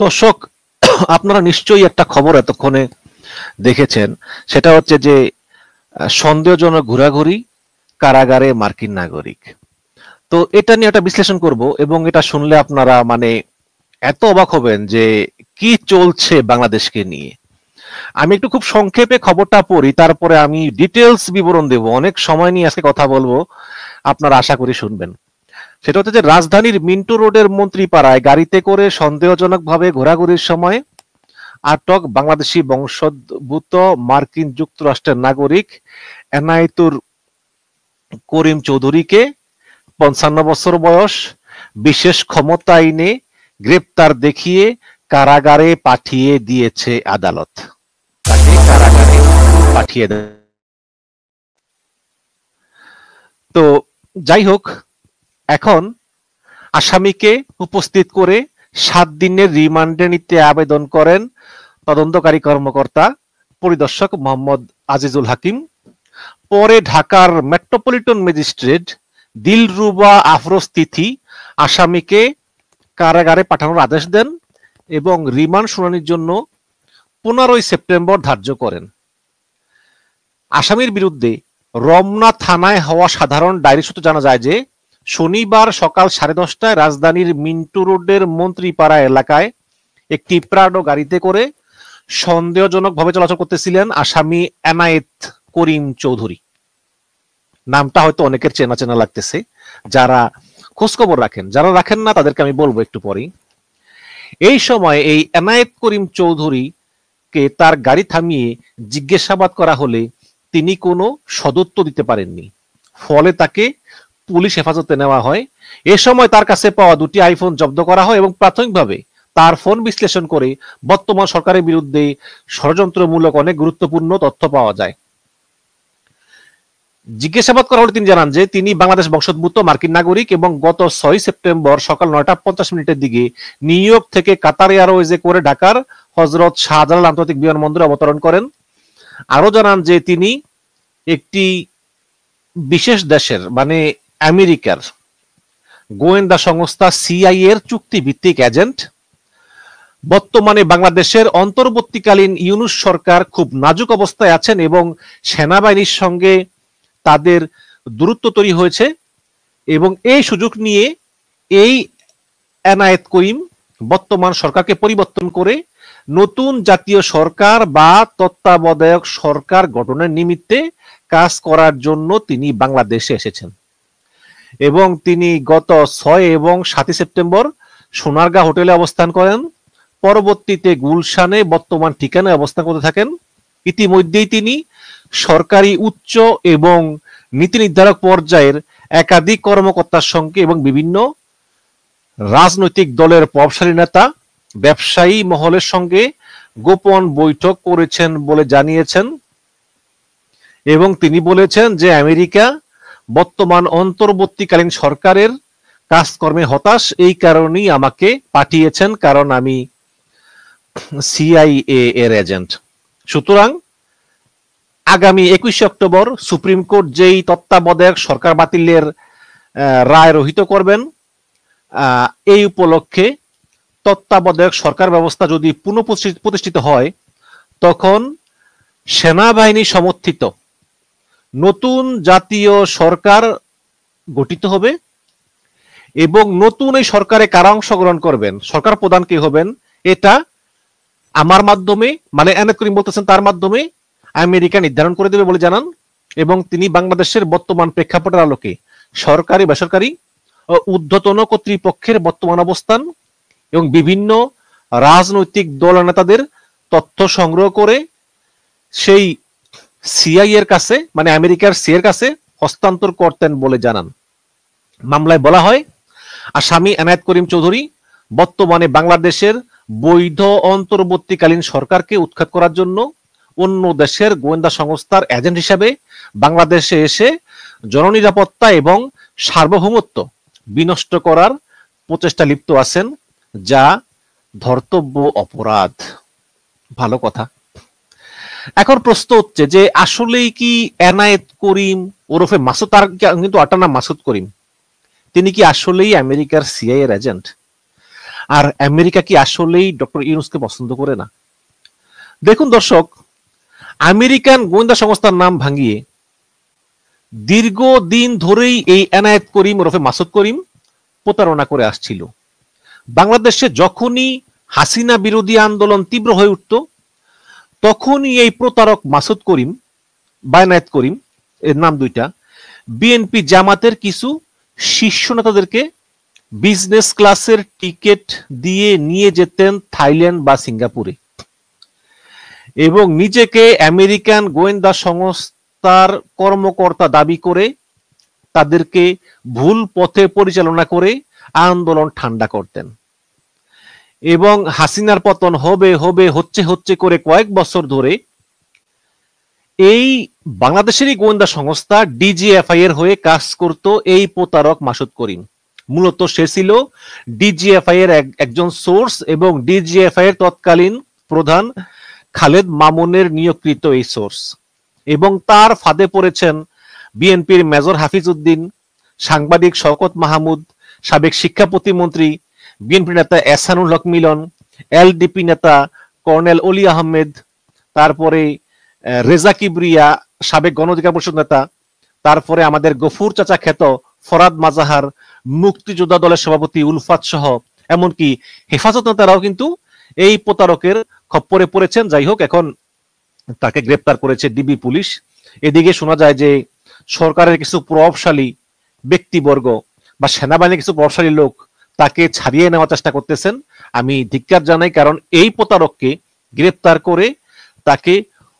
দর্শক, আপনারা নিশ্চয়ই একটা খবর এতক্ষণে দেখেছেন। সেটা হচ্ছে যে সন্দেহজনক ঘোরাঘুরি কারাগারে মার্কিন নাগরিক। তো এটা নিয়ে একটা বিশ্লেষণ করব, এবং এটা শুনলে আপনারা এত অবাক হবেন যে কি চলছে বাংলাদেশকে নিয়ে। আমি একটু খুব সংক্ষেপে খবরটা পড়ি, তারপরে আমি ডিটেলস বিবরণ দেব। অনেক সময় নিয়ে আজকে কথা বলবো, আপনারা আশা করি শুনবেন। সেটা হচ্ছে যে রাজধানীর মিন্টু রোডের মন্ত্রীপাড়ায় গাড়িতে করে সন্দেহজনকভাবে ঘোরাঘুরির সময় আটক বাংলাদেশি বংশোদ্ভূত মার্কিন যুক্তরাষ্ট্রের নাগরিক এনায়েতুর করিম চৌধুরীকে ৫৫ বছর বয়স বিশেষ ক্ষমতা আইনে গ্রেপ্তার দেখিয়ে কারাগারে পাঠিয়ে দিয়েছে আদালত। তাকে কারাগারে পাঠিয়ে দেয়। তো যাই হোক, এখন আসামিকে উপস্থিত করে ৭ দিনের রিমান্ডে নিতে আবেদন করেন তদন্তকারী কর্মকর্তা পরিদর্শক মোহাম্মদ আজিজুল হাকিম। পরে ঢাকার মেট্রোপলিটন ম্যাজিস্ট্রেট দিলরুবা আফরোজ তিথি আসামিকে কারাগারে পাঠানোর আদেশ দেন এবং রিমান্ড শুনানির জন্য ১৫ সেপ্টেম্বর ধার্য করেন। আসামির বিরুদ্ধে রমনা থানায় হওয়া সাধারণ ডায়েরি সূত্রে জানা যায় যে শনিবার সকাল 10:30টায় রাজধানীর মিন্টু রোডের মন্ত্রীপাড়া এলাকায় একটি প্রাডো গাড়িতে করে সন্দেহজনকভাবে চলাচল করতেছিলেন আসামি এনায়েত করিম চৌধুরী। নামটা হয়তো অনেকের চেনা চেনা লাগতেছে যারা খোঁজখবর রাখেন, যারা রাখেন না তাদেরকে আমি বলবো একটু পরেই। এই সময় এই এনায়েত করিম চৌধুরীকে তার গাড়ি থামিয়ে জিজ্ঞাসাবাদ করা হলে তিনি কোনো সদুত্তর দিতে পারেননি, ফলে তাকে পুলিশ হেফাজতে নেওয়া হয়। এ সময় তার কাছে পাওয়া 2টি আইফোন জব্দ করা হয় এবং প্রাথমিকভাবে তার ফোন বিশ্লেষণ করে বর্তমান সরকারের বিরুদ্ধে ষড়যন্ত্রমূলক অনেক গুরুত্বপূর্ণ তথ্য পাওয়া যায়। জিজ্ঞাসাবাদ করা হলে তিনি জানান যে তিনি বাংলাদেশ বংশোদ্ভূত মার্কিন নাগরিক এবং গত ৬ সেপ্টেম্বর সকাল ৯টা ৫০ দিকে নিউ ইয়র্ক থেকে কাতার এয়ারওয়েজে করে ঢাকার হযরত শাহজালাল আন্তর্জাতিক বিমানবন্দরে অবতরণ করেন। আরো জানান যে তিনি একটি বিশেষ দেশের আমেরিকার গোয়েন্দা সংস্থা সিআইএ এর চুক্তিভিত্তিক এজেন্ট। বর্তমানে বাংলাদেশের অন্তর্বর্তীকালীন ইউনূস সরকার খুব নাজুক অবস্থায় আছেন এবং সেনাবাহিনীর সঙ্গে তাদের দূরত্ব তৈরি হয়েছে, এবং এই সুযোগ নিয়ে এই এনায়েত করিম বর্তমান সরকারকে পরিবর্তন করে নতুন জাতীয় সরকার বা তত্ত্বাবধায়ক সরকার গঠনের নিমিত্তে কাজ করার জন্য তিনি বাংলাদেশে এসেছেন। এবং তিনি গত ৬ এবং ৭ সেপ্টেম্বর সোনারগাঁ হোটেলে অবস্থান করেন। পরবর্তীতে গুলশানে বর্তমান ঠিকানায় অবস্থান করতে থাকেন। ইতিমধ্যেই তিনি সরকারি উচ্চ এবং নীতি নির্ধারক পর্যায়ের একাধিক কর্মকর্তার সঙ্গে এবং বিভিন্ন রাজনৈতিক দলের প্রভাবশালী নেতা, ব্যবসায়ী মহলের সঙ্গে গোপন বৈঠক করেছেন বলে জানিয়েছেন। এবং তিনি বলেছেন যে আমেরিকা বর্তমান অন্তর্বর্তীকালীন সরকারের কাজকর্মে হতাশ, এই কারণেই আমাকে পাঠিয়েছেন, কারণ আমি সিআইএ এর এজেন্ট। সুতরাং আগামী ২১ অক্টোবর সুপ্রিম কোর্ট যেই তত্ত্বাবধায়ক সরকার বাতিলের রায় রহিত করবেন, এই উপলক্ষে তত্ত্বাবধায়ক সরকার ব্যবস্থা যদি পুনঃপ্রতিষ্ঠিত হয়, তখন সেনাবাহিনী সমর্থিত নতুন জাতীয় সরকার গঠিত হবে এবং নতুন এই সরকারে কারা অংশগ্রহণ করবেন, সরকার প্রধান কে হবেন, এটা আমার মাধ্যমে এনায়েত করিম বলতেছেন তার মাধ্যমে আমেরিকা নির্ধারণ করে দেবে বলে জানান। এবং তিনি বাংলাদেশের বর্তমান প্রেক্ষাপটের আলোকে সরকারি বেসরকারি ও ঊর্ধ্বতন কর্তৃপক্ষের বর্তমান অবস্থান এবং বিভিন্ন রাজনৈতিক দল নেতাদের তথ্য সংগ্রহ করে সেই সিআইএ এর কাছে আমেরিকার সিআইএ এর কাছে হস্তান্তর করতেন বলে জানান। মামলায় বলা হয় আসামি এনায়েত করিম চৌধুরী বর্তমানে বাংলাদেশের বৈধ অন্তর্বর্তীকালীন সরকারকে উৎখাত করার জন্য অন্য দেশের গোয়েন্দা সংস্থার এজেন্ট হিসাবে বাংলাদেশে এসে জননিরাপত্তা এবং সার্বভৌমত্ব বিনষ্ট করার প্রচেষ্টা লিপ্ত আছেন, যা ধর্তব্য অপরাধ। ভালো কথা। এখন প্রশ্ন হচ্ছে যে আসলেই কি এনায়েত করিম ওরফে মাসুদ, তার কিন্তু আটার নাম মাসুদ করিম, তিনি কি আসলেই আমেরিকার সিআইএ এর এজেন্ট? আর আমেরিকা কি আসলেই ডক্টর ইউনূসকে পছন্দ করে না? দেখুন দর্শক, আমেরিকান গোয়েন্দা সংস্থার নাম ভাঙিয়ে দীর্ঘদিন ধরেই এই এনায়েত করিম ওরফে মাসুদ করিম প্রতারণা করে আসছিল। বাংলাদেশে যখনই হাসিনা বিরোধী আন্দোলন তীব্র হয়ে উঠত, তখনই এই প্রতারক মাসুদ করিম বা এনায়েত করিম, এর নাম দুইটা, বিএনপি জামাতের কিছু শীর্ষ নেতাদেরকে বিজনেস ক্লাসের টিকিট দিয়ে নিয়ে যেতেন থাইল্যান্ড বা সিঙ্গাপুরে, এবং নিজেকে আমেরিকান গোয়েন্দা সংস্থার কর্মকর্তা দাবি করে তাদেরকে ভুল পথে পরিচালনা করে আন্দোলন ঠান্ডা করতেন। এবং হাসিনার পতন হবে হবে হচ্ছে হচ্ছে করে কয়েক বছর ধরে এই বাংলাদেশেরই গোয়েন্দা সংস্থা ডিজিএফআই এর হয়ে কাজ করত এই প্রতারক মাসুদ করিম। মূলত সে ছিল ডিজিএফআই এর একজন সোর্স এবং ডিজিএফআই এর তৎকালীন প্রধান খালেদ মামুনের নিয়োগকৃত এই সোর্স, এবং তার ফাঁদে পড়েছেন বিএনপির মেজর হাফিজ উদ্দিন, সাংবাদিক শওকত মাহমুদ, সাবেক শিক্ষা প্রতিমন্ত্রী, বিএনপি নেতা এহসানুল হক মিলন, এলডিপি নেতা কর্নেল অলি আহমেদ, তারপরে রেজা কিবরিয়া, সাবেক গণ অধিকার পরিষদ নেতা, তারপরে আমাদের গফুর চাচা খ্যাত ফরাদ মাজাহার, মুক্তিযোদ্ধা দলের সভাপতি উলফাত সহ এমনকি হেফাজত নেতারাও কিন্তু এই প্রতারকের খপ্পরে পড়েছেন। যাই হোক, এখন তাকে গ্রেপ্তার করেছে ডিবি পুলিশ। এদিকে শোনা যায় যে সরকারের কিছু প্রভাবশালী ব্যক্তিবর্গ বা সেনাবাহিনীর কিছু প্রভাবশালী লোক তাকে ছাড়িয়ে নেওয়ার চেষ্টা করতেছেন। আমি ধিক্কার জানাই, কারণ এই প্রতারককে গ্রেপ্তার করে তাকে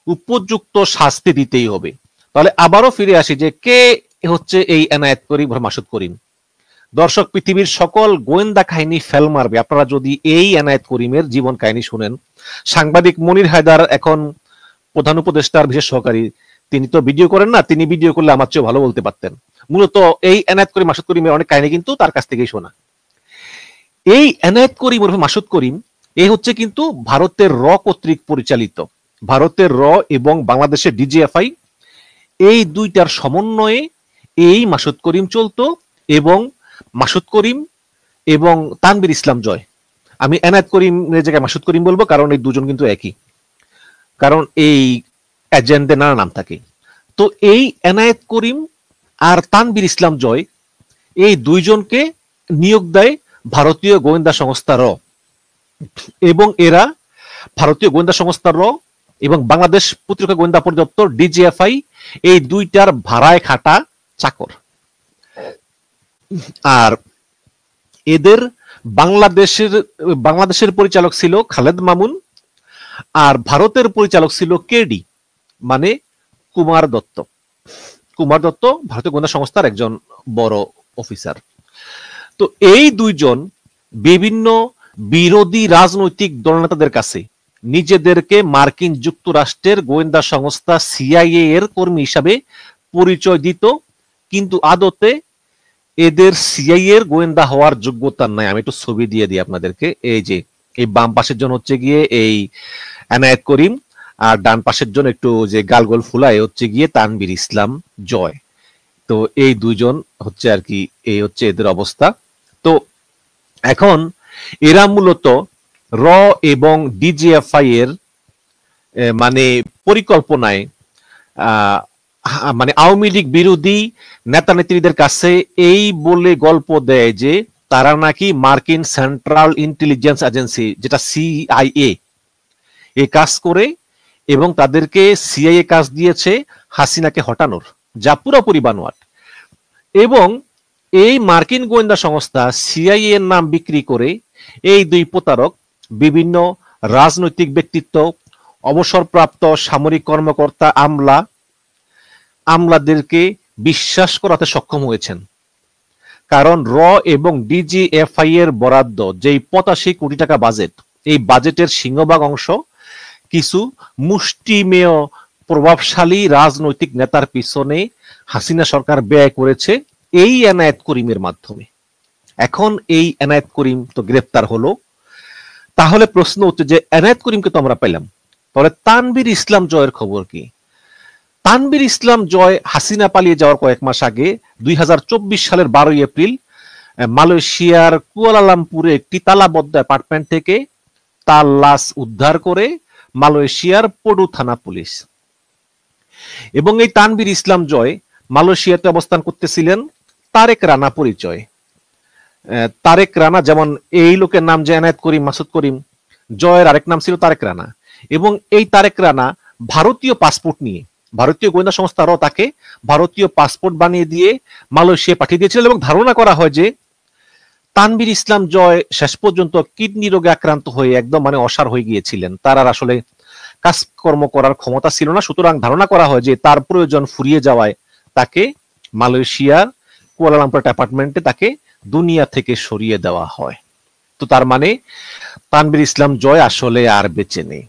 উপযুক্ত শাস্তি দিতেই হবে। তাহলে আবারও ফিরে আসি যে কে হচ্ছে এই এনায়েত করিম মাসুদ করিম। দর্শক, পৃথিবীর সকল গোয়েন্দা কাহিনী ফেল মারবে আপনারা যদি এই এনায়েত করিমের জীবন কাহিনী শুনেন। সাংবাদিক মনির হায়দার এখন প্রধান উপদেষ্টার বিশেষ সহকারী, তিনি তো ভিডিও করেন না, তিনি ভিডিও করলে আমার চেয়ে ভালো বলতে পারতেন। মূলত এই এনায়েত করিম মাসুদ করিমের অনেক কাহিনী কিন্তু তার কাছ থেকেই শোনা। এই এনায়েত করিম মাসুদ করিম এই হচ্ছে কিন্তু ভারতের র কর্তৃক পরিচালিত, ভারতের র এবং বাংলাদেশের ডিজিএফআই এই দুইটার সমন্বয়ে এই মাসুদ করিম চলতো। এবং মাসুদ করিম এবং তানভীর ইসলাম জয়, আমি এনায়েত করিমের জায়গায় মাসুদ করিম বলবো কারণ এই দুজন কিন্তু একই, কারণ এই এজেন্টদের নানা নাম থাকে। তো এই এনায়েত করিম আর তানভীর ইসলাম জয় এই দুইজনকে নিয়োগ দেয় ভারতীয় গোয়েন্দা সংস্থা র, এবং এরা ভারতীয় গোয়েন্দা সংস্থা র এবং বাংলাদেশ প্রতিরক্ষা গোয়েন্দা পরিদপ্তর ডিজিএফআই এই দুইটার ভাড়ায় খাটা চাকর। আর এদের বাংলাদেশের পরিচালক ছিল খালেদ মামুন, আর ভারতের পরিচালক ছিল কেডি মানে কুমার দত্ত। কুমার দত্ত ভারতীয় গোয়েন্দা সংস্থার একজন বড় অফিসার। তো এই দুইজন বিভিন্ন বিরোধী রাজনৈতিক দলনেতাদের কাছে নিজেদেরকে মার্কিন যুক্তরাষ্ট্রের গোয়েন্দা সংস্থা সিআইএ এর কর্মী হিসাবে পরিচয় দিত, কিন্তু আদতে এদের সিআইএ এর গোয়েন্দা হওয়ার যোগ্যতা নাই। আমি একটু ছবি দিয়ে দিই আপনাদেরকে। এই যে এই বাম পাশের জন হচ্ছে গিয়ে এই এনায়েত করিম, আর ডান পাশের জন একটু যে গালগোল ফুলায় হচ্ছে গিয়ে তানভীর ইসলাম জয়। তো এই দুইজন হচ্ছে আর কি, এই হচ্ছে এদের অবস্থা। তো এখন এরা মূলত র এবং ডিজিএফআই এর মানে পরিকল্পনায় মানে আওয়ামী লীগ বিরোধী নেতা নেত্রীদের কাছে এই বলে গল্প দেয় যে তারা নাকি মার্কিন সেন্ট্রাল ইন্টেলিজেন্স এজেন্সি যেটা সিআইএ এ কাজ করে, এবং তাদেরকে সিআইএ কাজ দিয়েছে হাসিনাকে হটানোর, যা পুরোপুরি বানোয়াট। এবং এই মার্কিন গোয়েন্দা সংস্থা সিআইএ এর নাম বিক্রি করে এই দুই প্রতারক বিভিন্ন রাজনৈতিক ব্যক্তিত্ব, অবসরপ্রাপ্ত সামরিক কর্মকর্তা, আমলাদেরকে বিশ্বাস করাতে সক্ষম হয়েছেন। কারণ র এবং ডিজিএফআই এর বরাদ্দ যেই 85 কোটি টাকা বাজেট, এই বাজেটের সিংহভাগ অংশ কিছু মুষ্টিমেয় প্রভাবশালী রাজনৈতিক নেতার পিছনে হাসিনা সরকার ব্যয় করেছে এই এনায়েত করিমের মাধ্যমে। এখন এই এনায়েত করিম তো গ্রেপ্তার হলো, তাহলে প্রশ্ন হচ্ছে যে এনায়েত করিমকে তো আমরা পেলাম, তাহলে তানভীর ইসলাম জয়ের খবর কি? তানভীর ইসলাম জয় হাসিনা পালিয়ে যাওয়ার কয়েক মাস আগে 2024 সালের 12 এপ্রিল মালয়েশিয়ার কুয়ালালামপুরে একটি তালাবদ্ধ অ্যাপার্টমেন্ট থেকে তার লাশ উদ্ধার করে মালয়েশিয়ার পডু থানা পুলিশ। এবং এই তানভীর ইসলাম জয় মালয়েশিয়াতে অবস্থান করতেছিলেন তারেক রানা পরিচয়। তারেক রানা, যেমন এই লোকের নাম যে এনায়েত করিম মাসুদ করিম, জয়ের আরেক নাম ছিল তারেক রানা। এবং এই তারেক রানা ভারতীয় পাসপোর্ট নিয়ে, ভারতীয় গোয়েন্দা সংস্থারও তাকে ভারতীয় পাসপোর্ট বানিয়ে দিয়ে মালয়েশিয়া পাঠিয়ে দিয়েছিলেন। এবং ধারণা করা হয় যে তানভীর ইসলাম জয় শেষ পর্যন্ত কিডনি রোগে আক্রান্ত হয়ে একদম অসাড় হয়ে গিয়েছিলেন, তার আর আসলে কাজকর্ম করার ক্ষমতা ছিল না। সুতরাং ধারণা করা হয় যে তার প্রয়োজন ফুরিয়ে যাওয়ায় তাকে মালয়েশিয়ার কুয়ালালামপুর অ্যাপার্টমেন্টে তাকে দুনিয়া থেকে সরিয়ে দেওয়া হয়। তো তার মানে তানভীর ইসলাম জয় আসলে আর বেঁচে নেই।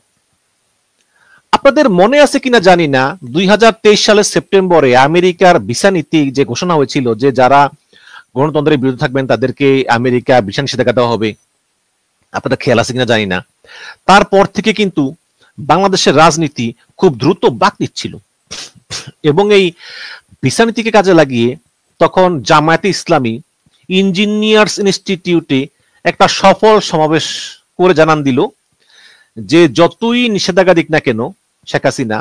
আপনাদের মনে আছে কিনা জানি না, 2023 সালের সেপ্টেম্বরে আমেরিকার ভিসা নীতি যে ঘোষণা হয়েছিল যে যারা গণতন্ত্রের বিরুদ্ধে থাকবেন তাদেরকে আমেরিকা ভিসা নিষেধাজ্ঞা দেওয়া হবে, আপনাদের খেয়াল আছে কিনা জানি না। তারপর থেকে কিন্তু বাংলাদেশের রাজনীতি খুব দ্রুত বাঁক নিচ্ছিল এবং এই ভিসা নীতিকে কাজে লাগিয়ে তখন জামায়াতে ইসলামী ইঞ্জিনিয়ার্স ইনস্টিটিউটে একটা সফল সমাবেশ করে জানান দিল যে যতই নিষেধাজ্ঞা দিক না কেন শেখ হাসিনা,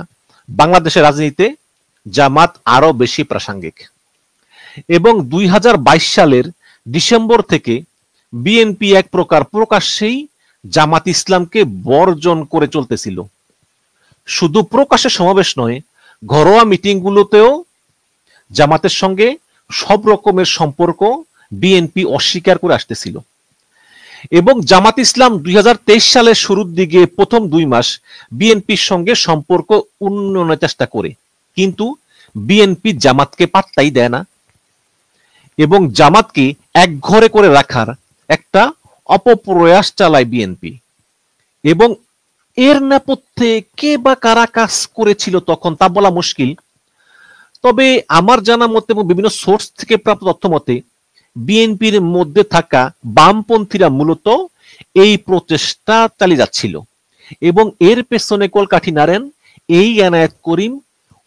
বাংলাদেশের রাজনীতিতে জামাত আরো বেশি প্রাসঙ্গিক। এবং 2022 সালের ডিসেম্বর থেকে বিএনপি এক প্রকার প্রকাশ্যেই জামাত ইসলামকে বর্জন করে চলতেছিল। শুধু প্রকাশ্যে সমাবেশ নয়, ঘরোয়া মিটিংগুলোতেও জামাতের সঙ্গে সব রকমের সম্পর্ক বিএনপি অস্বীকার করে আসতেছিল। এবং জামাত ইসলাম 2023 সালের শুরুর দিকে প্রথম 2 মাস বিএনপির সঙ্গে সম্পর্ক উন্নয়নের চেষ্টা করে, কিন্তু বিএনপি জামাতকে পাত্তাই দেয় না এবং জামাতকে একঘরে করে রাখার একটা অপপ্রয়াস চালায় বিএনপি। এবং এর নেপথ্যে কে বা কারা কাজ করেছিল তখন তা বলা মুশকিল। তবে আমার জানা মতে এবং বিভিন্ন সোর্স থেকে প্রাপ্ত তথ্য মতে বিএনপির মধ্যে থাকা বামপন্থীরা মূলত এই প্রচেষ্টা চালিয়ে যাচ্ছিল এবং এর পেছনে কলকাঠি নাড়েন এই এনায়েত করিম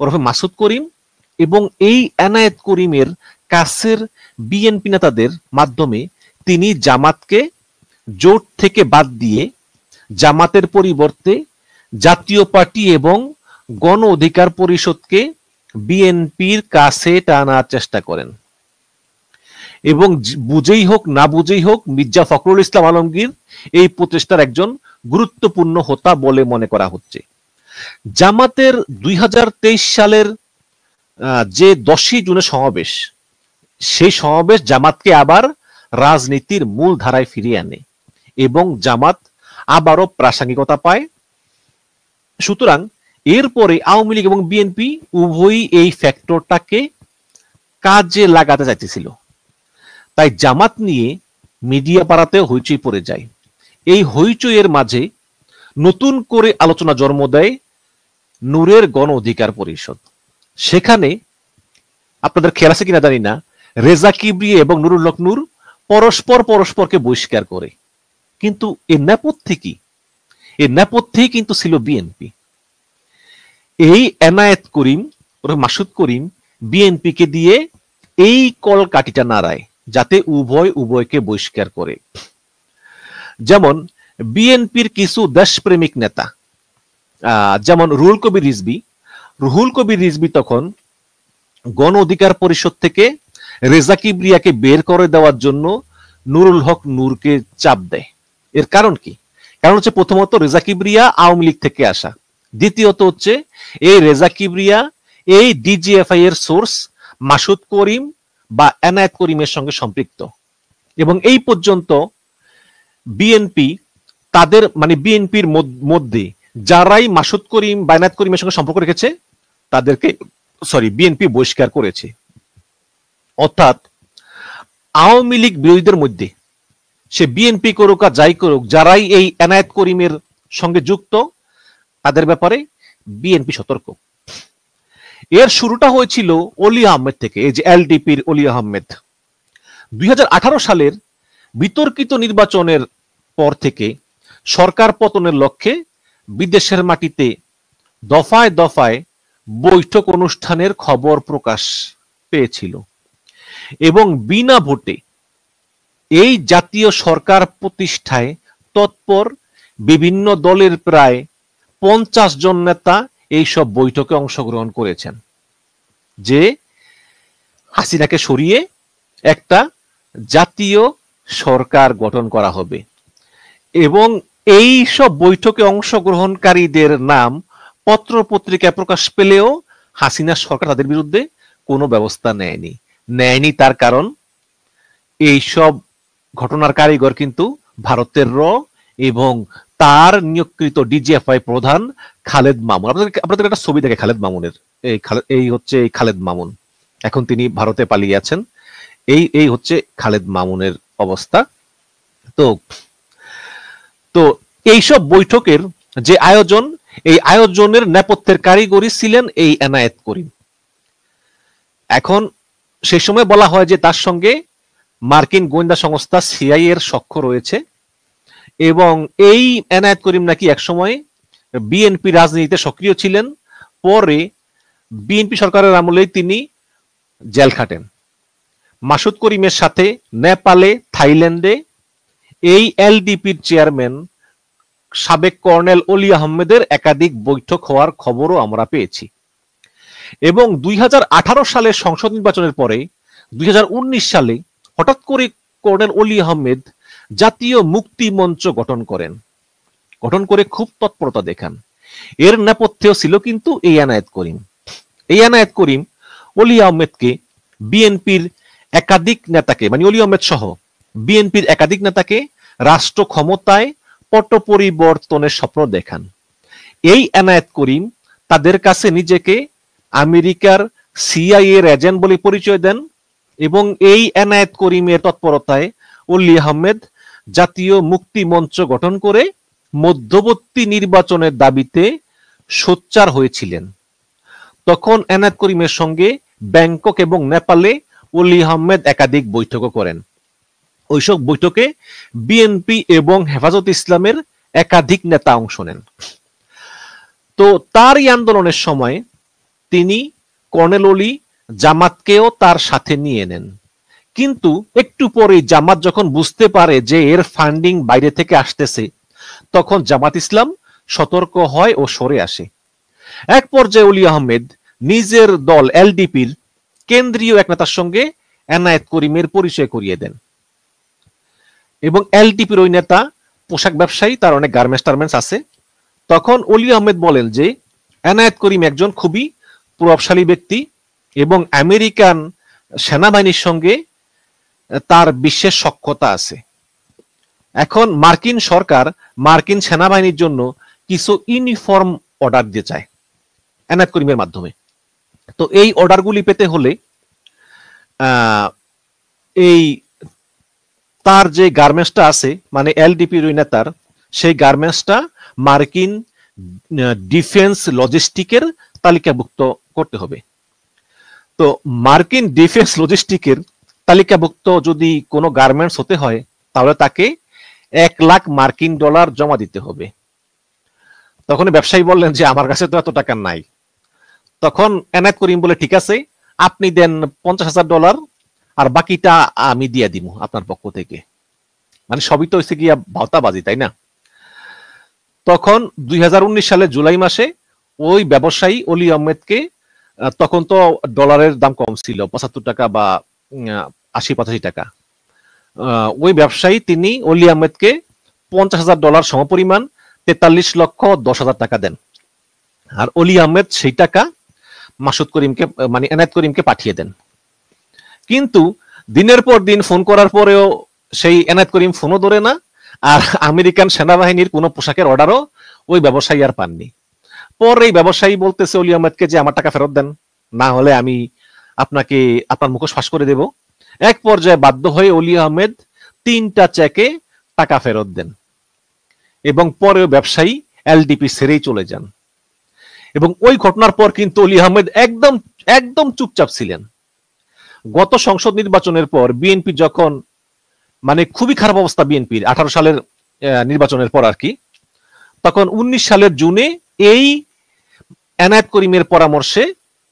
ওরফে মাসুদ করিম এবং এই এনায়েত করিমের কাছের বিএনপি নেতাদের মাধ্যমে তিনি জামাতকে জোট থেকে বাদ দিয়ে জামাতের পরিবর্তে জাতীয় পার্টি এবং গণ অধিকার পরিষদকে বিএনপির কাছে টানার চেষ্টা করেন। এবং বুঝেই হোক না বুঝেই হোক মির্জা ফখরুল ইসলাম আলমগীর এই প্রচেষ্টার একজন গুরুত্বপূর্ণ হোতা বলে মনে করা হচ্ছে। জামাতের 2023 সালের যে 10ই জুনের সমাবেশ, সেই সমাবেশ জামাতকে আবার রাজনীতির মূল ধারায় ফিরিয়ে আনে এবং জামাত আবারও প্রাসঙ্গিকতা পায়। সুতরাং এরপরে আওয়ামী লীগ এবং বিএনপি উভয়ই এই ফ্যাক্টরটাকে কাজে লাগাতে চাইতেছিল। তাই জামাত নিয়ে মিডিয়া পাড়াতে হইচই পড়ে যায়। এই হইচইয়ের মাঝে নতুন করে আলোচনা জন্ম দেয় নূরের গণ অধিকার পরিষদ। সেখানে আপনাদের খেয়াল আছে কিনা জানি না, রেজা কিবরিয়া এবং নুরুল হক নূর পরস্পরকে বহিষ্কার করে। কিন্তু এর নেপথ্যে কি? এর নেপথ্যেই কিন্তু ছিল বিএনপি। এই এনায়েত করিম মাসুদ করিম বিএনপিকে দিয়ে এই কলকাঠিটা নাড়ায় যাতে উভয়কে বহিষ্কার করে। যেমন বিএনপির কিছু দেশপ্রেমিক নেতা যেমন রুহুল কবির রিজভী তখন গণ অধিকার পরিষদ থেকে রেজা কিবরিয়াকে বের করে দেওয়ার জন্য নুরুল হক নূরকে চাপ দেয়। এর কারণ কি? কারণ হচ্ছে প্রথমত রেজা কিবরিয়া আওয়ামী লীগ থেকে আসা, দ্বিতীয়ত হচ্ছে এই রেজা কিবরিয়া এই ডিজিএফআই এর সোর্স মাসুদ করিম বা এনায়েত করিমের সঙ্গে সম্পৃক্ত। এবং এই পর্যন্ত বিএনপি তাদের বিএনপির মধ্যে যারাই মাসুদ করিম বা এনায়েত করিমের সঙ্গে সম্পর্ক রেখেছে তাদেরকে বিএনপি বহিষ্কার করেছে। অর্থাৎ আওয়ামী লীগ বিরোধীদের মধ্যে সে বিএনপি করুক আর যাই করুক, যারাই এই এনায়েত করিমের সঙ্গে যুক্ত তাদের ব্যাপারে বিএনপি সতর্ক। এর শুরুটা হয়েছিল অলি আহমেদ থেকে, এই যে এলডিপির অলি আহমেদ। 2018 সালের বিতর্কিত নির্বাচনের পর থেকে সরকার পতনের লক্ষ্যে বিদেশের মাটিতে দফায় দফায় বৈঠক অনুষ্ঠানের খবর প্রকাশ পেয়েছিল এবং বিনা ভোটে এই জাতীয় সরকার প্রতিষ্ঠায় তৎপর বিভিন্ন দলের প্রায় 50 জন নেতা এইসব বৈঠকে অংশগ্রহণ করেছেন, যে হাসিনাকে সরিয়ে একটা জাতীয় সরকার গঠন করা হবে। এবং এই সব বৈঠকে অংশগ্রহণকারীদের নাম পত্র পত্রিকায় প্রকাশ পেলেও হাসিনা সরকার তাদের বিরুদ্ধে কোনো ব্যবস্থা নেয়নি। তার কারণ এইসব ঘটনার কারিগর কিন্তু ভারতের এবং তার নিয়োগকৃত ডিজিএফআই প্রধান খালেদ মামুন। আপনাদের একটা ছবি দেখে খালেদ মামুনের, এই হচ্ছে খালেদ মামুন, এখন তিনি ভারতে পালিয়ে আছেন। এই হচ্ছে খালেদ মামুনের অবস্থা। তো তো এইসব বৈঠকের যে আয়োজন, এই আয়োজনের নেপথ্যের কারিগরি ছিলেন এই এনায়েত করিম। এখন সেই সময় বলা হয় যে তার সঙ্গে মার্কিন গোয়েন্দা সংস্থা সিআইএ এর সখ্য রয়েছে, এবং এই এনায়েত করিম নাকি একসময় বিএনপি রাজনীতিতে সক্রিয় ছিলেন, পরে বিএনপি সরকারের আমলেই তিনি জেল খাটেন। মাসুদ করিমের সাথে নেপালে, থাইল্যান্ডে এই এলডিপির চেয়ারম্যান সাবেক কর্নেল অলি আহমেদের একাধিক বৈঠক হওয়ার খবরও আমরা পেয়েছি। এবং 2018 সালের সংসদ নির্বাচনের পরে 2019 সালে হঠাৎ করে কর্নেল অলি আহমেদ জাতীয় মুক্তি মঞ্চ গঠন করে খুব তৎপরতা দেখান। এর নেপথ্যেও ছিল কিন্তু এই এনায়েত করিম অলি আহমেদকে বিএনপির একাধিক নেতাকে, মানে অলি আহমেদ সহ বিএনপির একাধিক নেতাকে রাষ্ট্র ক্ষমতায় পট পরিবর্তনের স্বপ্ন দেখান। এই এনায়েত করিম তাদের কাছে নিজেকে আমেরিকার সিআইএ এর এজেন্ট বলে পরিচয় দেন, এবং এই এনায়েত করিমের তৎপরতায় অলি আহমেদ জাতীয় মুক্তি মঞ্চ গঠন করে মধ্যবর্তী নির্বাচনের দাবিতে সোচ্চার হয়েছিলেন। তখন এনায়েত করিমের সঙ্গে ব্যাংকক এবং নেপালে অলি আহমেদ একাধিক বৈঠকও করেন। ওইসব বৈঠকে বিএনপি এবং হেফাজত ইসলামের একাধিক নেতা অংশ নেন। তো তার এই আন্দোলনের সময় তিনি কর্নেল অলি জামাতকেও তার সাথে নিয়ে নেন। কিন্তু একটু পরে জামাত যখন বুঝতে পারে যে এর ফান্ডিং বাইরে থেকে আসতেছে, তখন জামাত ইসলাম সতর্ক হয় ও সরে আসে। এক পর্যায়ে অলি আহমেদ নিজের দল এলডিপির কেন্দ্রীয় এক নেতার সঙ্গে এনায়েত করিমের পরিচয় করিয়ে দেন, এবং এলডিপির ওই নেতা পোশাক ব্যবসায়ী, তার অনেক গার্মেন্টস আছে। তখন অলি আহমেদ বলেন যে এনায়েত করিম একজন খুবই প্রভাবশালী ব্যক্তি এবং আমেরিকান সেনাবাহিনীর সঙ্গে তার বিশেষ সখ্যতা আছে। এখন মার্কিন সরকার মার্কিন সেনাবাহিনীর জন্য কিছু ইউনিফর্ম অর্ডার দিতে চায় এনায়েত করিমের মাধ্যমে। তো এই অর্ডারগুলি পেতে হলে এই তার যে গার্মেন্টসটা আছে, মানে এলডিপির ওই নেতার, সেই গার্মেন্টসটা মার্কিন ডিফেন্স লজিস্টিকের তালিকাভুক্ত করতে হবে। তো মার্কিন ডিফেন্স লজিস্টিকের তালিকাভুক্ত যদি কোনো গার্মেন্টস হতে হয়, তাহলে তাকে $1,00,000 জমা দিতে হবে। তখন ব্যবসায়ী বললেন যে আমার কাছে তো এত টাকা নাই। তখন এনায়েত করিম বলে, ঠিক আছে, আপনি দেন $50,000 আর বাকিটা আমি দিয়ে দিব আপনার পক্ষ থেকে। মানে সবই তো হচ্ছে গিয়া ভাওতাবাজি, তাই না? তখন 2019 সালের জুলাই মাসে ওই ব্যবসায়ী অলি আহমেদকে, তখন তো ডলারের দাম কম ছিল, 75 টাকা বা 80-85 টাকা, ওই ব্যবসায়ী তিনি অলি আহমেদকে $50,000 সমপরিমাণ 43,10,000 টাকা দেন। আর অলি আহমেদ সেই টাকা মাসুদ করিমকে, মানে এনায়েত করিমকে পাঠিয়ে দেন। কিন্তু দিনের পর দিন ফোন করার পরেও সেই এনায়েত করিম ফোনও ধরে না, আর আমেরিকান সেনাবাহিনীর কোনো পোশাকের অর্ডারও ওই ব্যবসায়ী আর পাননি। পরে এই ব্যবসায়ী বলতেছে অলি আহমেদকে যে আমার টাকা ফেরত দেন, না হলে আমি আপনাকে আপনার মুখোশ ফাঁস করে দেব। এক পর্যায়ে বাধ্য হয়ে অলি আহমেদ 3টা চেকে টাকা ফেরত দেন, এবং পরেও ব্যবসায়ী এলডিপি ছেড়েই চলে যান। এবং ওই ঘটনার পর কিন্তু অলি আহমেদ একদম চুপচাপ ছিলেন। গত সংসদ নির্বাচনের পর বিএনপি যখন, মানে খুবই খারাপ অবস্থা বিএনপির 18 সালের নির্বাচনের পর আর কি, তখন 19 সালের জুনে এই এনায়েত করিমের পরামর্শে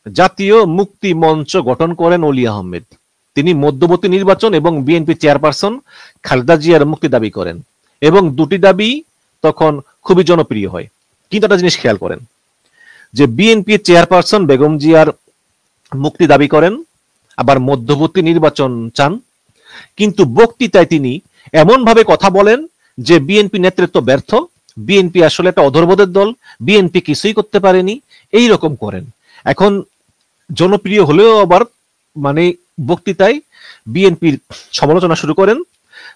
জাতীয় মুক্তি মঞ্চ গঠন করেন অলি আহমেদ। তিনি মধ্যবর্তী নির্বাচন এবং বিএনপি চেয়ারপারসন খালেদা জিয়ার মুক্তি দাবি করেন, এবং দুটি দাবি তখন খুবই জনপ্রিয় হয়। কিন্তু একটা জিনিস খেয়াল করেন যে বিএনপি চেয়ারপারসন বেগম জিয়ার মুক্তি দাবি করেন, আবার মধ্যবর্তী নির্বাচন চান, কিন্তু বক্তৃতায় তিনি এমন ভাবে কথা বলেন যে বিএনপি নেতৃত্ব ব্যর্থ, বিএনপি আসলে একটা অধর্মদের দল, বিএনপি কিছুই করতে পারেনি, এই রকম করেন। এখন জনপ্রিয় হলেও আবার মানে বক্তৃতায় বিএনপির সমালোচনা শুরু করেন।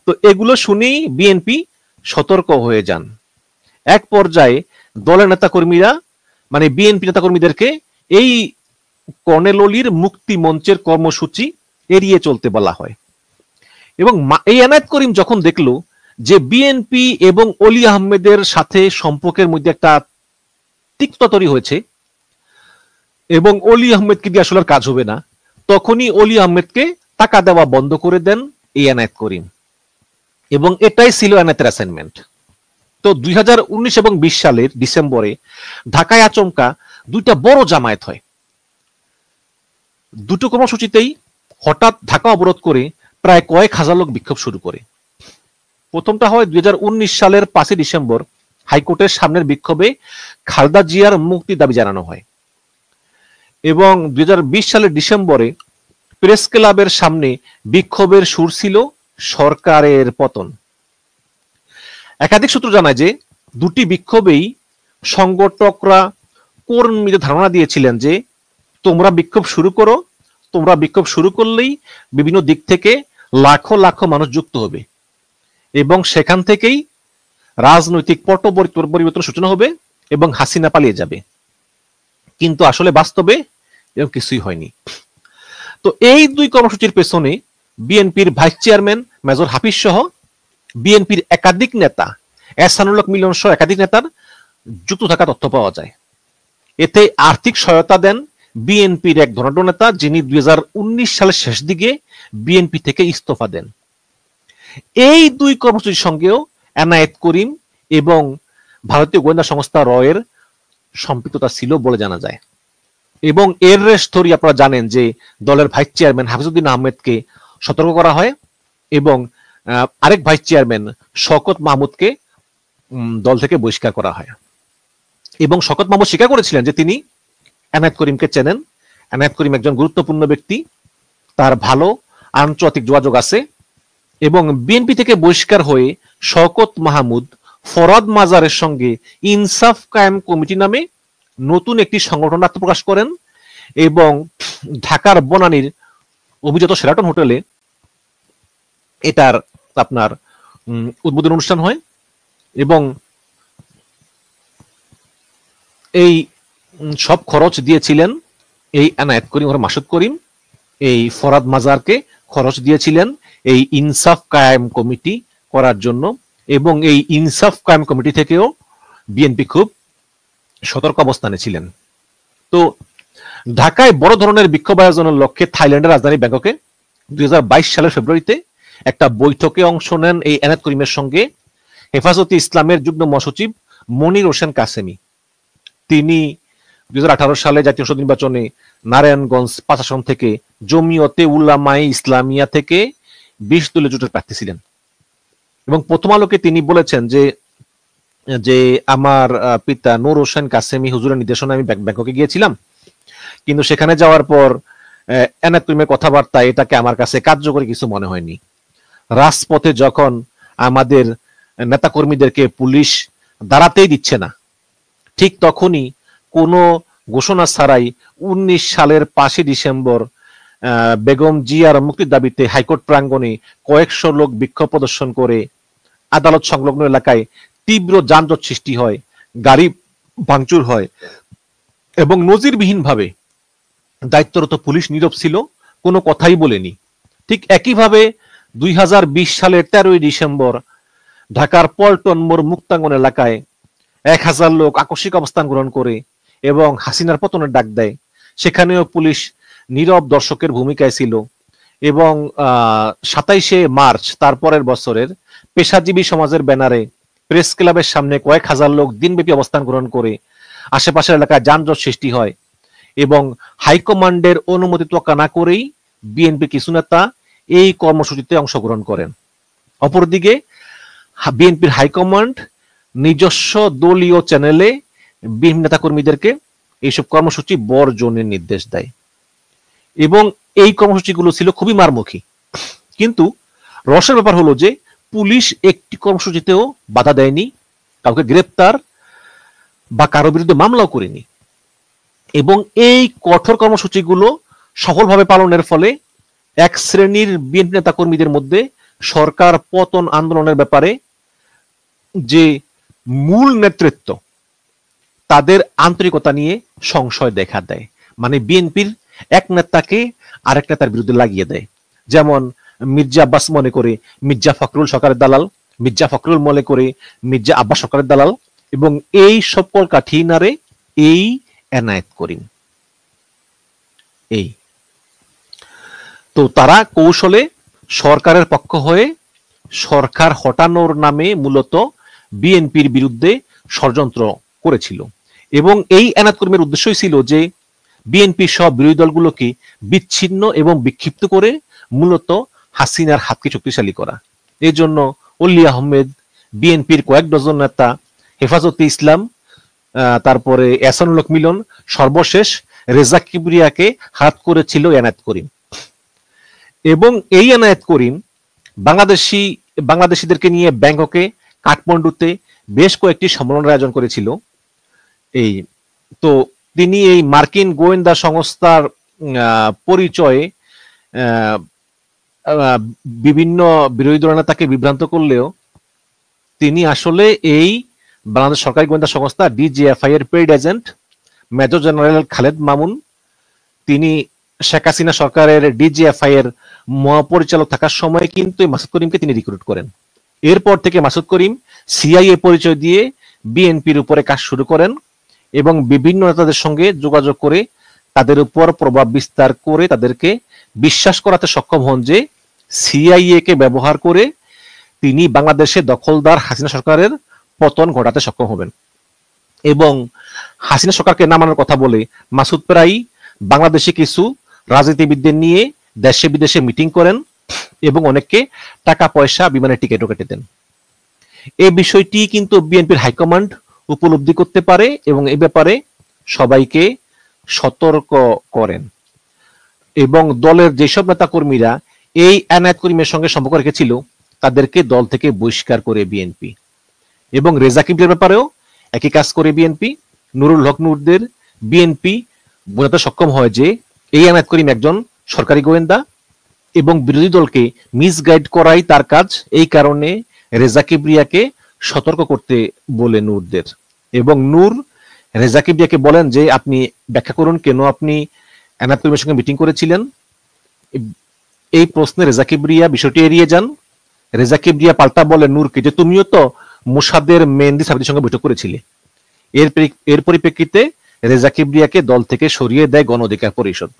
তো এগুলো শুনেই বিএনপি সতর্ক হয়ে যান। এক পর্যায়ে দলের নেতাকর্মীরা মানে বিএনপি নেতাকর্মীদেরকে এই কর্নেল অলির মুক্তি মঞ্চের কর্মসূচি এড়িয়ে চলতে বলা হয়। এবং এই এনায়েত করিম যখন দেখলো যে বিএনপি এবং অলি আহমেদের সাথে সম্পর্কের মধ্যে একটা তিক্ততা তৈরি হয়েছে এবং অলি আহমেদকে দিয়ে আসলে কাজ হবে না, তখনই অলি আহমেদকে টাকা দেওয়া বন্ধ করে দেন এই এনায়েত করিম, এবং এটাই ছিল এনায়েতের অ্যাসাইনমেন্ট। তো 2019 এবং 20 সালের ডিসেম্বরে ঢাকায় আচমকা দুইটা বড় জামায়াত হয়। দুটো কর্মসূচিতেই হঠাৎ ঢাকা অবরোধ করে প্রায় কয়েক হাজার লোক বিক্ষোভ শুরু করে। প্রথমটা হয় 2019 সালের 5 ডিসেম্বর, হাইকোর্টের সামনের বিক্ষোভে খালেদা জিয়ার মুক্তি দাবি জানানো হয়, এবং 2020 সালের ডিসেম্বরে প্রেস ক্লাবের সামনে বিক্ষোভের সুর ছিল সরকারের পতন। একাধিক সূত্র জানায় যে দুটি বিক্ষোভেই সংগঠকরা কর্মীদের ধারণা দিয়েছিলেন যে তোমরা বিক্ষোভ শুরু করো, তোমরা বিক্ষোভ শুরু করলেই বিভিন্ন দিক থেকে লাখো লাখো মানুষ যুক্ত হবে এবং সেখান থেকেই রাজনৈতিক পট পরিবর্তন সূচনা হবে এবং হাসিনা পালিয়ে যাবে। কিন্তু আসলে বাস্তবে এরকম কিছুই হয়নি। তো এই দুই কর্মসূচির পেছনে বিএনপির ভাইস চেয়ারম্যান মেজর হাফিজ সহ বিএনপির একাধিক নেতা, এহসানুল হক মিলন সহ একাধিক নেতার যুক্ত থাকা তথ্য পাওয়া যায়। এতে আর্থিক সহায়তা দেন বিএনপির এক ধনাঢ্য নেতা, যিনি 2019 সালের শেষ দিকে বিএনপি থেকে ইস্তফা দেন। এই দুই কর্মসূচির সঙ্গেও এনায়েত করিম এবং ভারতীয় গোয়েন্দা সংস্থা রয়ের সম্পৃক্ততা ছিল বলে জানা যায়। এবং এর স্থরি আপনারা জানেন যে দলের ভাইস চেয়ারম্যান হাফিজউদ্দিন আহমেদকে সতর্ক করা হয় এবং আরেক ভাইস চেয়ারম্যান শওকত মাহমুদকে দল থেকে বহিষ্কার করা হয়। এবং শওকত মাহমুদ স্বীকার করেছিলেন যে তিনি এনায়েত করিমকে চেনেন, এনায়েত করিম একজন গুরুত্বপূর্ণ ব্যক্তি, তার ভালো আন্তর্জাতিক যোগাযোগ আছে। এবং বিএনপি থেকে বহিষ্কার হয়ে শওকত মাহমুদ ফরহাদ মাজারের সঙ্গে ইনসাফ কায়েম কমিটি নামে নতুন একটি সংগঠন আত্মপ্রকাশ করেন এবং ঢাকার বনানীর অভিজাত শেরাটন হোটেলে এটার আপনার উদ্বোধন অনুষ্ঠান হয়। এবং এই সব খরচ দিয়েছিলেন এই এনায়েত করিম ওর মাসুদ করিম, এই ফরহাদ মাজারকে খরচ দিয়েছিলেন এই ইনসাফ কায়েম কমিটি করার জন্য। এবং এই ইনসাফ কায়েম কমিটি থেকেও বিএনপি খুব সতর্ক অবস্থানে ছিলেন। তো ঢাকায় বড় ধরনের বিক্ষোভ আয়োজনের লক্ষ্যে থাইল্যান্ডের রাজধানী ব্যাংককে 2022 সালের ফেব্রুয়ারিতে একটা বৈঠকে অংশ নেন এই এনায়েত করিমের সঙ্গে হেফাজতে ইসলামের যুগ্ম মহাসচিব মনির হোসেন কাসেমি। তিনি 2018 সালে জাতীয় সংসদ নির্বাচনে নারায়ণগঞ্জ 5 আসন থেকে জমিয়তে উলামায়ে ইসলামিয়া থেকে 20 দলীয় জোটের প্রার্থী ছিলেন। এবং প্রথম আলোকে তিনি বলেছেন যে আমার পিতা নূর হোসেন কাসেমি হুজুরের নির্দেশনে আমি ব্যাংককে গিয়েছিলাম, কিন্তু সেখানে যাওয়ার পর এনায়েত করিমের কথাবার্তা এটাকে আমার কাছে কার্যকরী কিছু মনে হয়নি। রাজপথে যখন আমাদের নেতাকর্মীদেরকে পুলিশ দাঁড়াতেই দিচ্ছে না, ঠিক তখনই কোনো ঘোষণা ছাড়াই 19 সালের 5 ডিসেম্বর বেগম জিয়ার মুক্তির দাবিতে হাইকোর্ট প্রাঙ্গণে কয়েকশো লোক বিক্ষোভ প্রদর্শন করে আদালত সংলগ্ন এলাকায় তীব্র যানজট সৃষ্টি হয়, গাড়ি ভাঙচুর হয় এবং নজিরবিহীনভাবে দায়িত্বরত পুলিশ নীরব ছিল, কোনো কথাই বলেনি। ঠিক একইভাবে 2020 সালের 13 ডিসেম্বর ঢাকার পল্টন মোড় মুক্তাঙ্গন এলাকায় 1000 লোক আকস্মিক অবস্থান গ্রহণ করে এবং হাসিনার পতনের ডাক দেয়। সেখানেও পুলিশ নীরব দর্শকের ভূমিকায় ছিল। এবং 27শে মার্চ তারপরের বছরের পেশাজীবী সমাজের ব্যানারে প্রেস ক্লাবের সামনে কয়েক হাজার লোক দিনব্যাপী অবস্থান গ্রহণ করে আশেপাশের এলাকায় যানজট সৃষ্টি হয় এবং হাইকমান্ডের অনুমতি তোয়াক্কা না করেই বিএনপির কিছু নেতা এই কর্মসূচিতে অংশগ্রহণ করেন। অপরদিকে বিএনপির হাইকমান্ড নিজস্ব দলীয় চ্যানেলে বিএনপি নেতাকর্মীদেরকে এইসব কর্মসূচি বর্জনের নির্দেশ দেয় এবং এই কর্মসূচিগুলো ছিল খুবই মারমুখী। কিন্তু রসের ব্যাপার হলো যে পুলিশ একটি কর্মসূচিতেও বাধা দেয়নি, কাউকে গ্রেপ্তার বা কারো বিরুদ্ধে মামলাও করেনি এবং এই কঠোর কর্মসূচিগুলো সফলভাবে পালনের ফলে এক শ্রেণীর বিএনপি নেতাকর্মীদের মধ্যে সরকার পতন আন্দোলনের ব্যাপারে যে মূল নেতৃত্ব তাদের আন্তরিকতা নিয়ে সংশয় দেখা দেয়। মানে বিএনপির এক নেতাকে আরেক নেতার বিরুদ্ধে লাগিয়ে দেয়। যেমন মির্জা আব্বাস মনে করে মির্জা ফখরুল সরকারের দালাল, মির্জা ফখরুল মনে করে মির্জা আব্বাস সরকারের দালাল এবং এই সকল কাঠি নাড়ে এই এনায়েত করিম। এই তো তারা কৌশলে সরকারের পক্ষ হয়ে সরকার হটানোর নামে মূলত বিএনপির বিরুদ্ধে ষড়যন্ত্র করেছিল এবং এই এনায়েত করিমের উদ্দেশ্যই ছিল যে বিএনপি সব বিরোধী দলগুলোকে বিচ্ছিন্ন এবং বিক্ষিপ্ত করে মূলত হাসিনার হাতকে শক্তিশালী করা। এই জন্য অলি আহমেদ, বিএনপির কয়েক ডজন নেতা, হেফাজতে ইসলাম, তারপরে এহসানুল হক মিলন, সর্বশেষ রেজা কিবরিয়াকে হাত করেছিল এনায়েত করিম এবং এই এনায়েত করিম বাংলাদেশিদেরকে নিয়ে ব্যাংককে, কাঠমান্ডুতে বেশ কয়েকটি সম্মেলনের আয়োজন করেছিল। এই তো তিনি এই মার্কিন গোয়েন্দা সংস্থার পরিচয়ে বিভিন্ন বিরোধী দলের নেতাকে বিভ্রান্ত করলেও তিনি আসলে এই বাংলাদেশ সরকারি গোয়েন্দা সংস্থা ডিজিএফআই এর paid agent major general Khaled Mamun. তিনি শেখ হাসিনা সরকারের ডিজিএফআই এর মহাপরিচালক থাকার সময় কিন্তু মাসুদ করিমকে তিনি রিক্রুট করেন। এরপর থেকে মাসুদ করিম সিআইএ পরিচয় দিয়ে বিএনপির উপরে কাজ শুরু করেন এবং বিভিন্ন নেতাদের সঙ্গে যোগাযোগ করে তাদের উপর প্রভাব বিস্তার করে তাদেরকে বিশ্বাস করাতে সক্ষম হন যে সিআইএ কে ব্যবহার করে তিনি বাংলাদেশে দখলদার হাসিনা সরকারের পতন ঘটাতে সক্ষম হবেন এবং হাসিনা সরকারকে নামানোর কথা বলে মাসুদ প্রায় বাংলাদেশে কিছু রাজনীতিবিদদের নিয়ে দেশে বিদেশে মিটিং করেন এবং অনেককে টাকা পয়সা বিমানের টিকিটও কেটে দেন। এই বিষয়টি কিন্তু বিএনপির হাইকমান্ড উপলব্ধি করতে পারে এবং এই ব্যাপারে সবাইকে সতর্ক করেন এবং দলের যেসব নেতা কর্মীরা এই এনায়েত করিমের সঙ্গে সম্পর্ক রেখেছিল তাদেরকে দল থেকে বহিষ্কার করে বিএনপি এবং রেজা কিবরিয়ার ব্যাপারেও একই কাজ করে বিএনপি। নুরুল হক নূরদের বিএনপি বোঝাতে সক্ষম হয় যে এই এনায়েত করিম একজন সরকারি গোয়েন্দা এবং বিরোধী দলকে মিসগাইড করাই তার কাজ। এই কারণে রেজা কিবরিয়াকে সতর্ক করতে বলে নূরদের এবং নূর রেজা কিবরিয়াকে বলেন যে আপনি ব্যাখ্যা করুন কেন আপনি এনায়েত করিমের সঙ্গে মিটিং করেছিলেন। এই প্রশ্নে রেজা কিবরিয়া বিষয়টি এড়িয়ে যান। রেজা কিবরিয়া পাল্টা বলেন নূরকে যে তুমিও তো মোসাদের মেহেদী সাবিদের সঙ্গে বৈঠক করেছিলে। এর পরিপ্রেক্ষিতে রেজা কিবরিয়াকে দল থেকে সরিয়ে দেয় গণ অধিকার পরিষদ।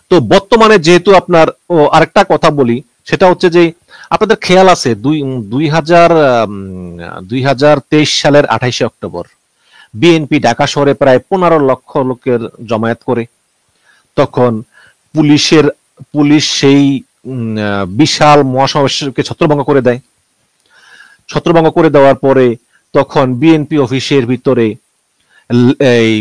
তো বর্তমানে যেহেতু আপনার আরেকটা কথা বলি, সেটা হচ্ছে যে আপনাদের খেয়াল আছে 2023 সালের 28 অক্টোবর বিএনপি ঢাকা শহরে প্রায় 15 লক্ষ লোকের জমায়েত করে। তখন পুলিশ সেই বিশাল মহাসমাবেশকে ছত্রভঙ্গ করে দেয়। ছত্রভঙ্গ করে দেওয়ার পরে তখন বিএনপি অফিসের ভিতরে এই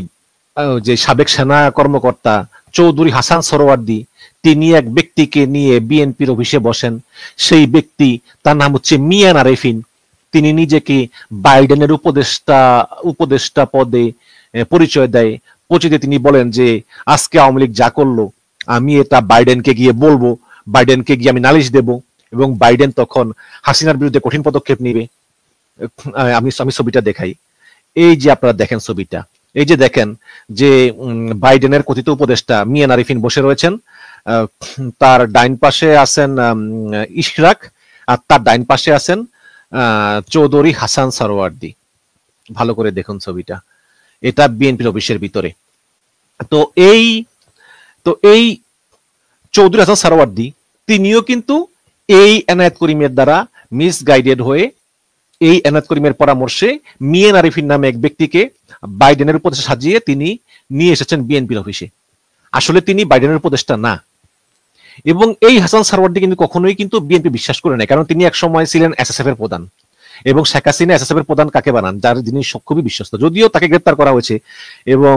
যে সাবেক সেনা কর্মকর্তা চৌধুরী হাসান সরওয়ার্দী তিনি এক ব্যক্তিকে নিয়ে বিএনপির অফিসে বসেন। সেই ব্যক্তি তার নাম হচ্ছে মিয়ান আরেফিন। তিনি নিজেকে বাইডেনের উপদেষ্টা পদে পরিচয় দেয়। পরিচয় তিনি বলেন যে আজকে আওয়ামী লীগ যা করলো আমি এটা বাইডেনকে গিয়ে বলবো, বাইডেনকে গিয়ে আমি নালিশ দেব এবং বাইডেন তখন হাসিনার বিরুদ্ধে কঠিন পদক্ষেপ নিবে। আমি ছবিটা দেখাই। এই যে আপনারা দেখেন ছবিটা, এই যে দেখেন যে বাইডেনের কথিত উপদেষ্টা মিয়ান আরিফিন বসে রয়েছেন। তার ডাইন পাশে আছেন ইশরাক আর তার ডাইন পাশে আছেন চৌধুরী হাসান সরওয়ার্দী। ভালো করে দেখুন ছবিটা, এটা বিএনপির অফিসের ভিতরে। তো এই চৌধুরী হাসান সরওয়ার্দী তিনিও কিন্তু এই এনায়েত করিমের দ্বারা মিসগাইডেড হয়ে এই এনায়েত করিমের পরামর্শে মিয়ান আরিফিন নামে এক ব্যক্তিকে বাইডেনের উপদেষ্টা সাজিয়ে তিনি নিয়ে এসেছেন বিএনপির অফিসে। আসলে তিনি বাইডেনের উপদেষ্টা না। এবং এই হাসান সারওয়ার্দী কিন্তু কখনোই কিন্তু বিএনপি বিশ্বাস করে নাই, কারণ তিনি এক সময় ছিলেন এসএসএফ এর প্রধান, এবং শেখ হাসিনা এসএসএফ এর প্রধান কাকে বানান, যার যিনি খুবই বিশ্বস্ত। যদিও তাকে গ্রেপ্তার করা হয়েছে এবং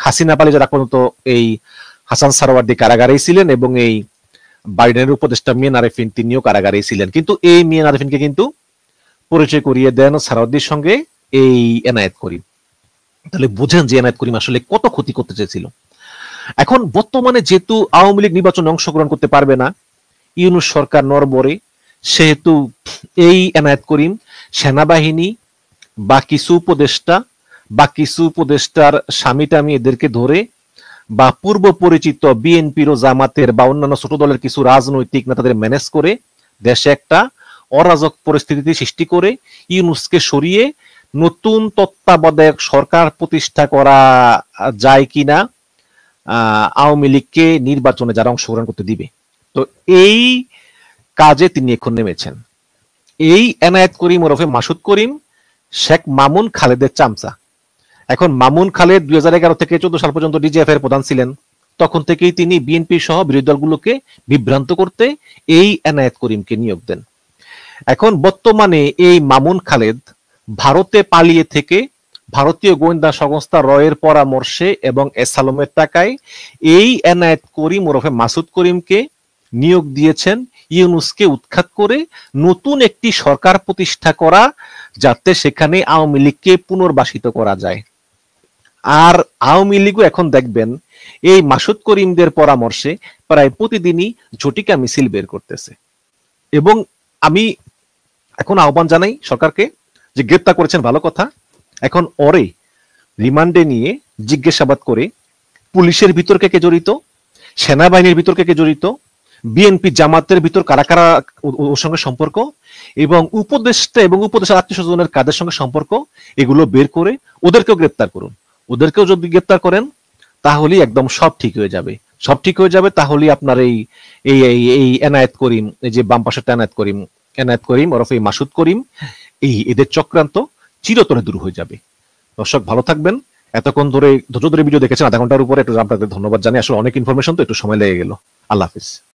হাসিনা পালিয়ে যারা পর্যন্ত এই হাসান সারওয়ার্দী কারাগারেই ছিলেন, এবং এই বাইডেনের উপদেষ্টা মিয়ান আরেফিন তিনিও কারাগারেই ছিলেন। কিন্তু এই মিয়ান আরেফিনকে কিন্তু পরিচয় করিয়ে দেন সারওয়ার্দীর সঙ্গে এই এনায়েত করিম। তাহলে বুঝেন যে এনায়েত করিম আসলে কত ক্ষতি করতে চেয়েছিল। এখন বর্তমানে যেহেতু আওয়ামী লীগ নির্বাচনে অংশগ্রহণ করতে পারবে না, ইউনূস সরকার নড়বড়ে, সেহেতু এই এনায়েত করিম সেনাবাহিনী বা কিছু উপদেষ্টার স্বামী টামি এদেরকে ধরে, বা পূর্ব পরিচিত বিএনপির ও জামাতের বা অন্যান্য ছোট দলের কিছু রাজনৈতিক নেতাদের ম্যানেজ করে দেশে একটা অরাজক পরিস্থিতি সৃষ্টি করে ইউনূসকে সরিয়ে নতুন তত্ত্বাবধায়ক সরকার প্রতিষ্ঠা করা যায় কিনা আওয়ামী লীগকে নির্বাচনে যারা অংশগ্রহণ করতে দিবে। তো এই কাজে তিনি এখন নেমেছেন। এই এনায়েত করিম ওরফে মাসুদ করিম শেখ মামুন খালেদের চামচা। এখন মামুন খালেদ 2011 থেকে 14 সাল পর্যন্ত ডিজিএফ এর প্রধান ছিলেন। তখন থেকেই তিনি বিএনপি সহ বিরোধী দলগুলোকে বিভ্রান্ত করতে এই এনায়েত করিমকে নিয়োগ দেন। এখন বর্তমানে এই মামুন খালেদ ভারতে পালিয়ে থেকে ভারতীয় গোয়েন্দা সংস্থা রয়ের পরামর্শে এবং এসালমের টাকায় এই এনায়েত করিম ওরফে মাসুদ করিমকে নিয়োগ দিয়েছেন ইউনূসকে উৎখাত করে নতুন একটি সরকার প্রতিষ্ঠা করা, যাতে সেখানে আওয়ামী লীগকে পুনর্বাসিত করা যায়। আর আওয়ামী লীগও এখন দেখবেন এই মাসুদ করিমদের পরামর্শে প্রায় প্রতিদিনই ঝটিকা মিছিল বের করতেছে। এবং আমি এখন আহ্বান জানাই সরকারকে, যে গ্রেপ্তার করেছেন ভালো কথা, এখন ওরে রিমান্ডে নিয়ে জিজ্ঞাসাবাদ করে পুলিশের ভিতর কে জড়িত, সেনাবাহিনীর ভিতর কে জড়িত, বিএনপি জামাতের ভিতর কারা কারা ওর সঙ্গে সম্পর্ক, এবং উপদেষ্টা এবং উপদেষ্টার আত্মীয় স্বজনের কাদের সঙ্গে সম্পর্ক, এগুলো বের করে ওদেরকেও গ্রেপ্তার করুন। ওদেরকেও যদি গ্রেপ্তার করেন তাহলেই একদম সব ঠিক হয়ে যাবে, সব ঠিক হয়ে যাবে। তাহলেই আপনার এই এই এই এনায়েত করিম, এই যে বাম পাশের এনায়েত করিম ওরফে মাসুদ করিম, এদের চক্রান্ত চিরতরে দূর হয়ে যাবে। দর্শক ভালো থাকবেন। এতক্ষণ ধরে ধৈর্য ধরে ভিডিও দেখেছেন, আধা ঘন্টার উপরে, একটু আপনাদের ধন্যবাদ জানাই। আসলে অনেক ইনফরমেশন, তো একটু সময় লেগে গেল। আল্লাহ হাফিজ।